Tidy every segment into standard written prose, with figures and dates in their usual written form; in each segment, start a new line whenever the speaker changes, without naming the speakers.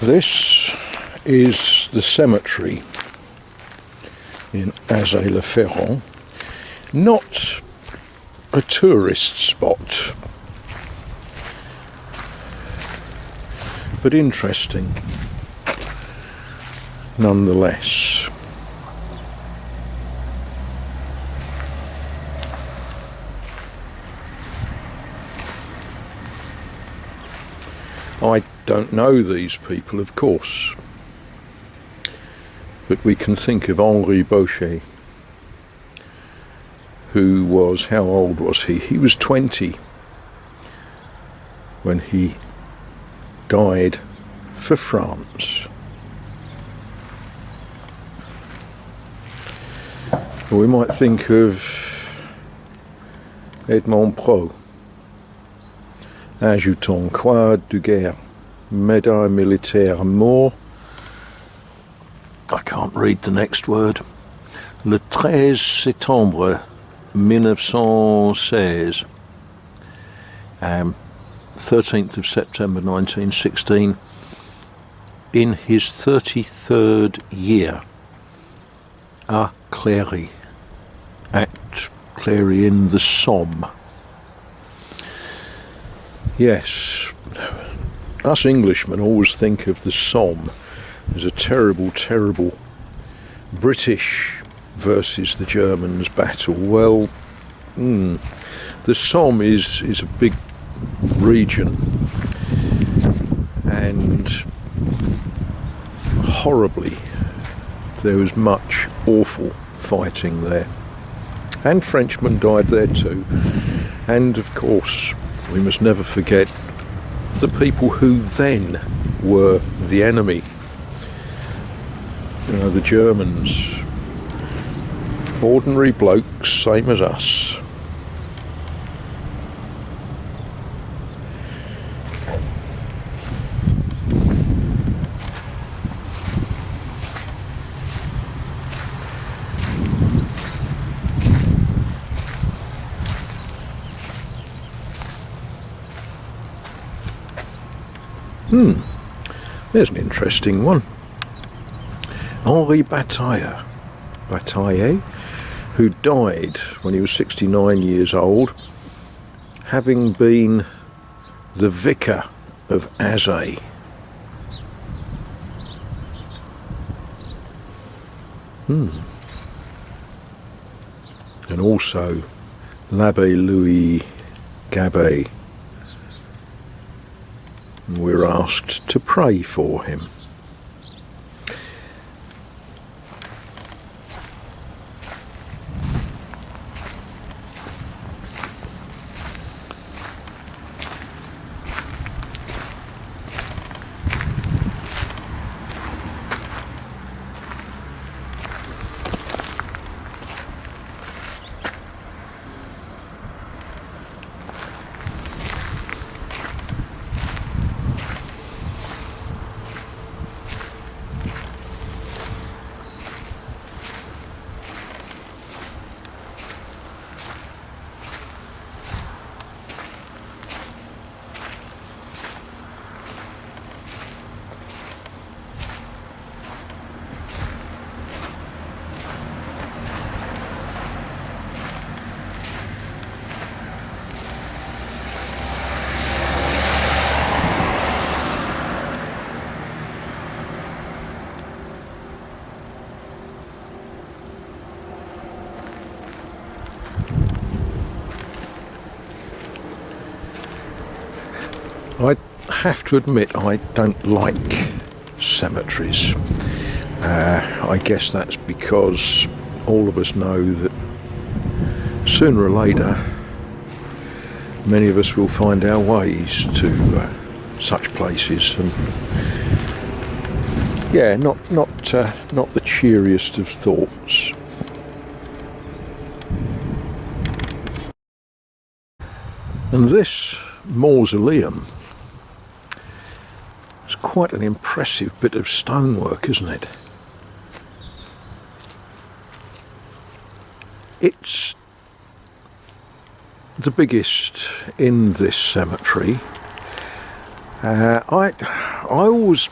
This is the cemetery in Azay le Ferron. Not a tourist spot, but interesting nonetheless. I don't know these people, of course, but we can think of Henri Boucher, who was, how old was he? He was 20 when he died for France. We might think of Edmond Pro, Adjutant Croix de Guerre, Médaille Militaire Mort. I can't read the next word. Le 13 septembre 1916, 13th of September 1916, in his 33rd year, à Cléry, at Cléry in the Somme. Yes, us Englishmen always think of the Somme as a terrible, terrible British versus the Germans battle. Well, the Somme is a big region, and horribly there was much awful fighting there, and Frenchmen died there too. And of course we must never forget the people who then were the enemy. You know, the Germans, ordinary blokes, same as us. There's an interesting one. Henri Bataille, who died when he was 69 years old, having been the vicar of Azay. And also l'Abbé Louis Gabet. We're asked to pray for him. I have to admit I don't like cemeteries. I guess that's because all of us know that sooner or later many of us will find our ways to such places, and yeah, not the cheeriest of thoughts. And this mausoleum is quite an impressive bit of stonework, isn't it? It's the biggest in this cemetery. I always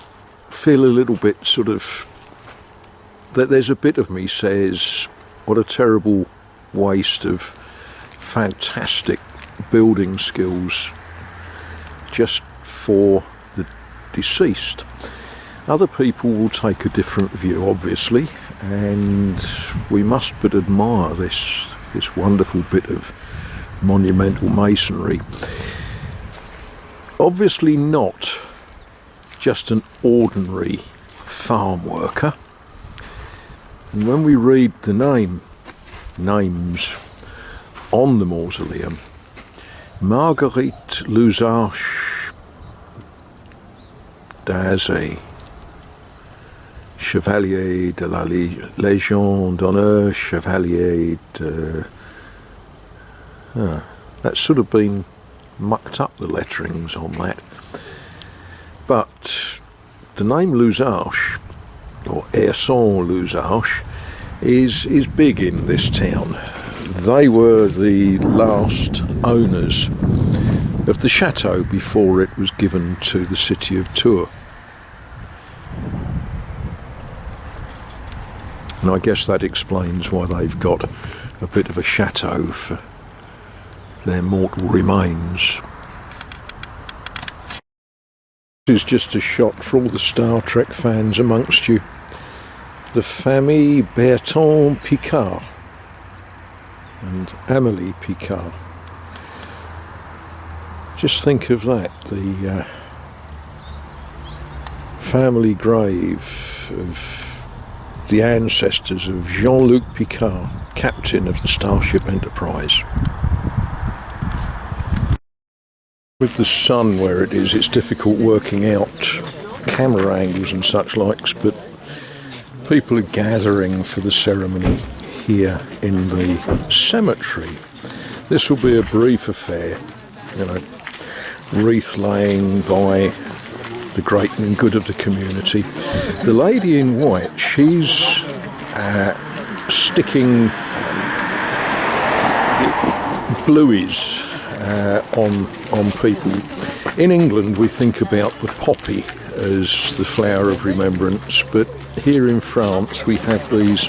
feel a little bit sort of, that there's a bit of me says, what a terrible waste of fantastic building skills just for the deceased. Other people will take a different view, obviously, and we must but admire this wonderful bit of monumental masonry. Obviously not just an ordinary farm worker. And when we read the names on the mausoleum, Marguerite Luzarche d'Azay, Chevalier de la Légion d'Honneur, Chevalier de... that's sort of been mucked up, the letterings on that. But the name Luzarche, or Erson Luzarche, is big in this town. They were the last owners of the chateau before it was given to the city of Tours. And I guess that explains why they've got a bit of a chateau for their mortal remains. This is just a shot for all the Star Trek fans amongst you. The famille Berton Picard and Amélie Picard. Just think of that, the family grave of the ancestors of Jean-Luc Picard, captain of the Starship Enterprise. With the sun where it is, it's difficult working out camera angles and such likes, but people are gathering for the ceremony here in the cemetery. This will be a brief affair, you know, wreath laying by the great and good of the community. The lady in white, she's sticking blueies on people. In England we think about the poppy as the flower of remembrance, but here in France we have these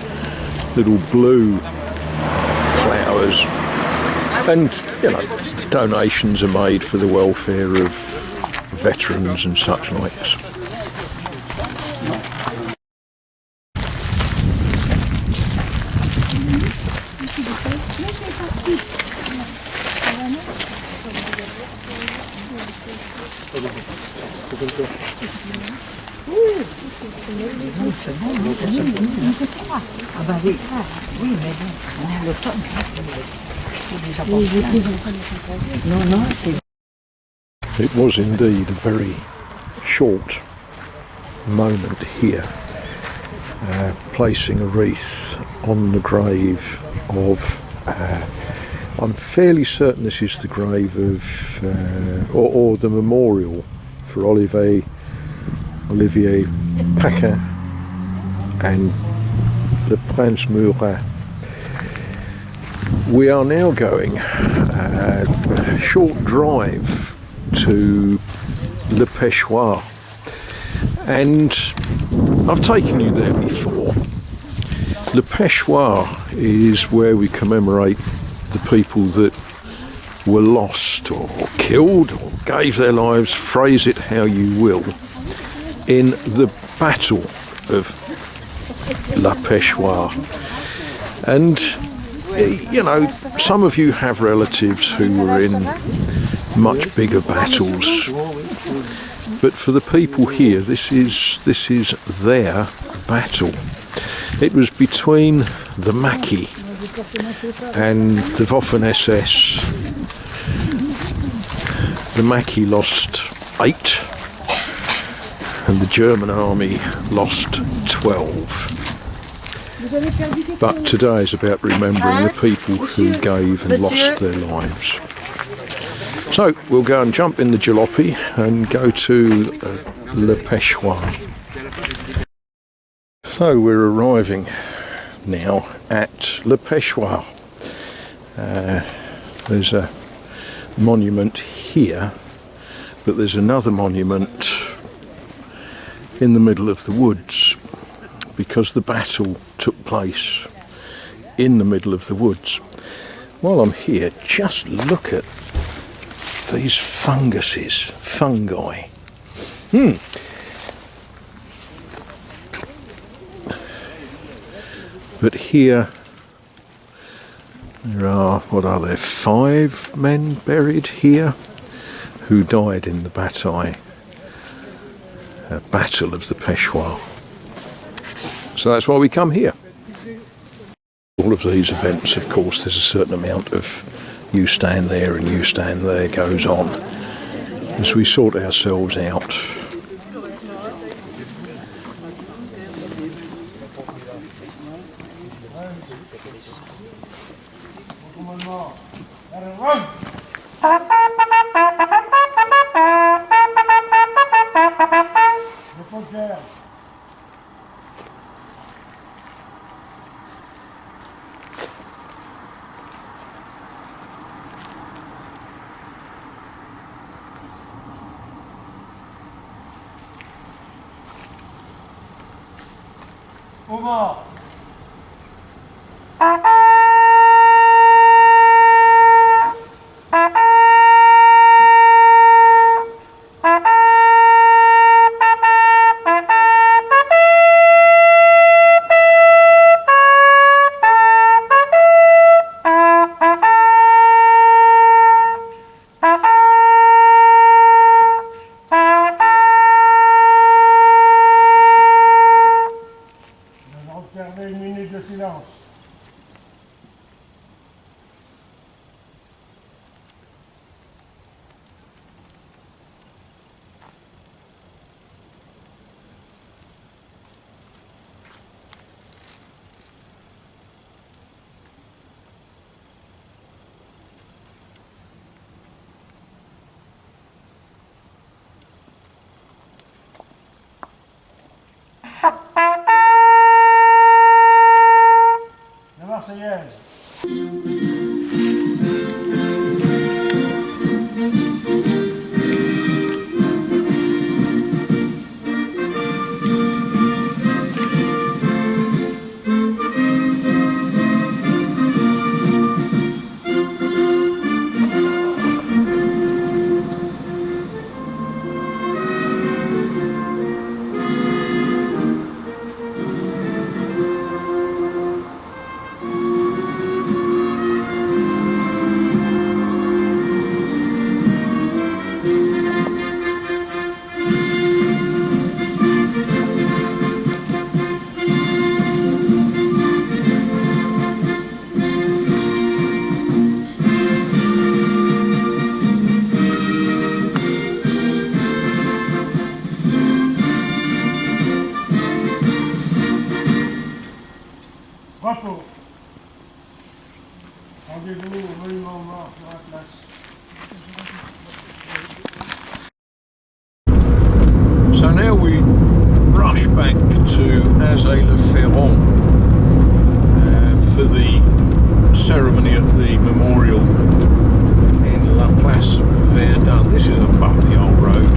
little blue flowers, and you know, donations are made for the welfare of veterans and such likes. It was indeed a very short moment here, placing a wreath on the grave of, I'm fairly certain this is the grave of, or the memorial for Olivier Paquin and the Prince Murat. We are now going a short drive to Le Pêchoir, and I've taken you there before. Le Pêchoir is where we commemorate the people that were lost or killed or gave their lives, phrase it how you will, in the Battle of La Pêchoir. And you know, some of you have relatives who were in much bigger battles, but for the people here, this is their battle. It was between the Maquis and the Waffen-SS. The Maquis lost 8 and the German army lost 12. But today is about remembering the people who gave and lost their lives. So we'll go and jump in the jalopy and go to Le Pêchoir. So we're arriving now at Le Pêchoir. There's a monument here, but there's another monument in the middle of the woods, because the battle took place in the middle of the woods. While I'm here, just look at these fungi. But here there are, what are there, 5 men buried here who died in the Battle of the Peshawar. So that's why we come here. All of these events, of course, there's a certain amount of you stand there and you stand there goes on as we sort ourselves out.
Over. Observez une minute de silence. La Marseillaise. Repos. Rendez-vous au monument mort sur la place.
So now we rush back to Azay le Ferron for the ceremony at the memorial in La Place Verdun. This is a bumpy old road.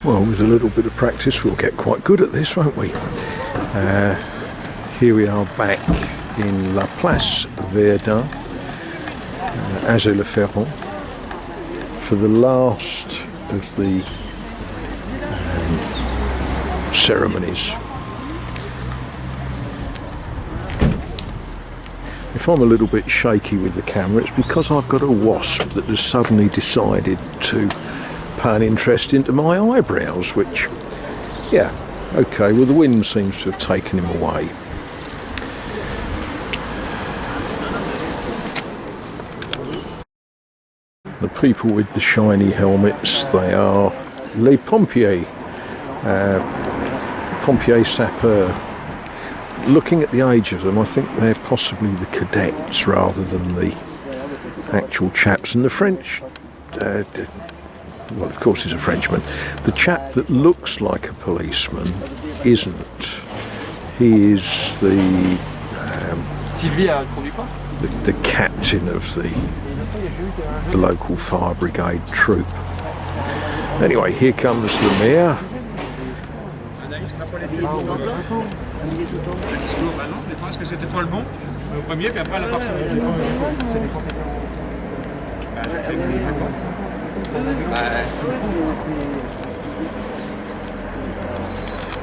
Well, with a little bit of practice we'll get quite good at this, won't we? Here we are back in La Place Verdun, Azay le Ferron, for the last of the ceremonies. If I'm a little bit shaky with the camera, it's because I've got a wasp that has suddenly decided to pay an interest into my eyebrows, which, yeah, okay, well the wind seems to have taken him away. The people with the shiny helmets, they are les pompiers, pompiers sapeurs. Looking at the age of them, I think they're possibly the cadets rather than the actual chaps. And the French well, of course he's a Frenchman. The chap that looks like a policeman isn't. He is the captain of the local fire brigade troop. Anyway, here comes the mayor.
Est-ce que c'était toi le bon? Le premier, puis après la portion. C'est les compétences. J'ai fait 10 secondes.